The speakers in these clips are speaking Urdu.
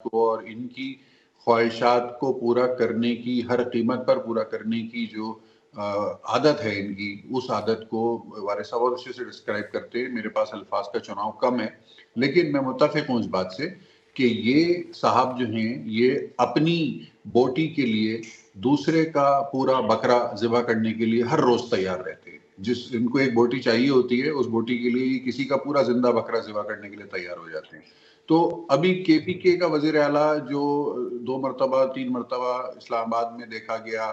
کو اور ان کی خواہشات کو پورا کرنے کی، ہر قیمت پر پورا کرنے کی جو عادت ہے ان کی، اس عادت کو وارث صاحب بہت اچھے سے ڈسکرائب کرتے ہیں. میرے پاس الفاظ کا چناؤ کم ہے، لیکن میں متفق ہوں اس بات سے کہ یہ صاحب جو ہیں یہ اپنی بوٹی کے لیے دوسرے کا پورا بکرا ذبح کرنے کے لیے ہر روز تیار رہتے ہیں. جس ان کو ایک بوٹی چاہیے ہوتی ہے، اس بوٹی کے لیے یہ کسی کا پورا زندہ بکرا ذبح کرنے کے لیے تیار ہو جاتے ہیں. تو ابھی کے پی کے کا وزیر اعلیٰ جو 2 مرتبہ 3 مرتبہ اسلام آباد میں دیکھا گیا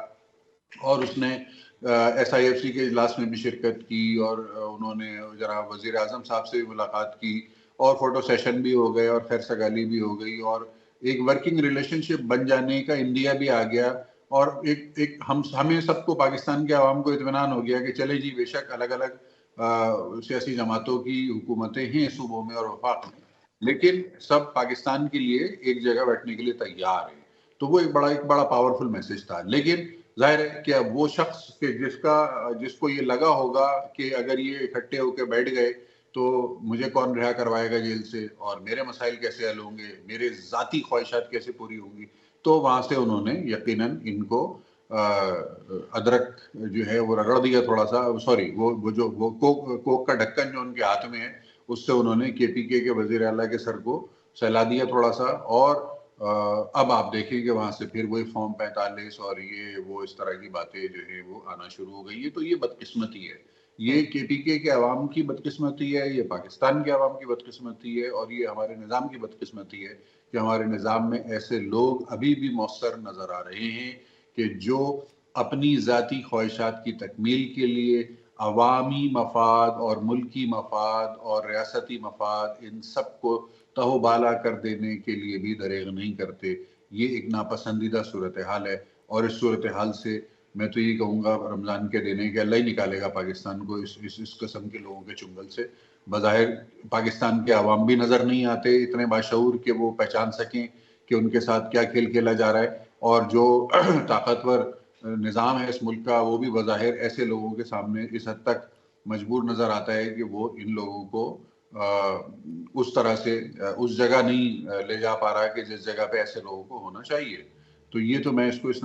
اور اس نے ایس آئی ایف سی کے اجلاس میں بھی شرکت کی اور انہوں نے جناب وزیر اعظم صاحب سے بھی ملاقات کی اور فوٹو سیشن بھی ہو گئے اور خیر سگالی بھی ہو گئی اور ایک ورکنگ ریلیشن شپ بن جانے کا اندیا بھی آ گیا. اور ایک ہمیں سب کو، پاکستان کے عوام کو اطمینان ہو گیا کہ چلے جی بے شک الگ الگ سیاسی جماعتوں کی حکومتیں ہیں صوبوں میں اور وفاق میں، لیکن سب پاکستان کے لیے ایک جگہ بیٹھنے کے لیے تیار ہیں. تو وہ ایک بڑا پاورفل میسج تھا. لیکن ظاہر ہے کہ وہ شخص کہ جس کو یہ لگا ہوگا کہ اگر یہ اکٹھے ہو کے بیٹھ گئے تو مجھے کون رہا کروائے گا جیل سے اور میرے مسائل کیسے حل ہوں گے، میرے ذاتی خواہشات کیسے پوری ہوں گی، تو وہاں سے انہوں نے یقیناً ان کو ادرک جو ہے وہ رگڑ دیا تھوڑا سا. سوری، وہ کوک کا ڈھکن جو ان کے ہاتھ میں ہے اس سے انہوں نے کے پی کے وزیر اعلیٰ کے سر کو سہلا دیا تھوڑا سا. اور اب آپ دیکھیں کہ وہاں سے پھر وہی فارم 45 اور یہ وہ اس طرح کی باتیں جو ہے وہ آنا شروع ہو گئی ہے. تو یہ بدقسمتی ہے، یہ کے پی کے عوام کی بدقسمتی ہے، یہ پاکستان کے عوام کی بدقسمتی ہے اور یہ ہمارے نظام کی بدقسمتی ہے کہ ہمارے نظام میں ایسے لوگ ابھی بھی مؤثر نظر آ رہے ہیں کہ جو اپنی ذاتی خواہشات کی تکمیل کے لیے عوامی مفاد اور ملکی مفاد اور ریاستی مفاد ان سب کو تہو بالا کر دینے کے لیے بھی دریغ نہیں کرتے. یہ ایک ناپسندیدہ صورتحال ہے اور اس صورتحال سے میں تو یہ کہوں گا رمضان کے دینے کہ اللہ ہی نکالے گا پاکستان کو اس قسم کے لوگوں کے چنگل سے. بظاہر پاکستان کے عوام بھی نظر نہیں آتے اتنے باشعور کہ وہ پہچان سکیں کہ ان کے ساتھ کیا کھیل کھیلا جا رہا ہے، اور جو طاقتور نظام ہے اس ملک کا وہ بھی بظاہر ایسے لوگوں کے سامنے اس حد تک مجبور نظر آتا ہے کہ وہ ان لوگوں کو اس طرح سے اس جگہ نہیں لے جا پا رہا ہے کہ جس جگہ پہ ایسے لوگوں کو ہونا چاہیے. تو یہ تو میں اس کو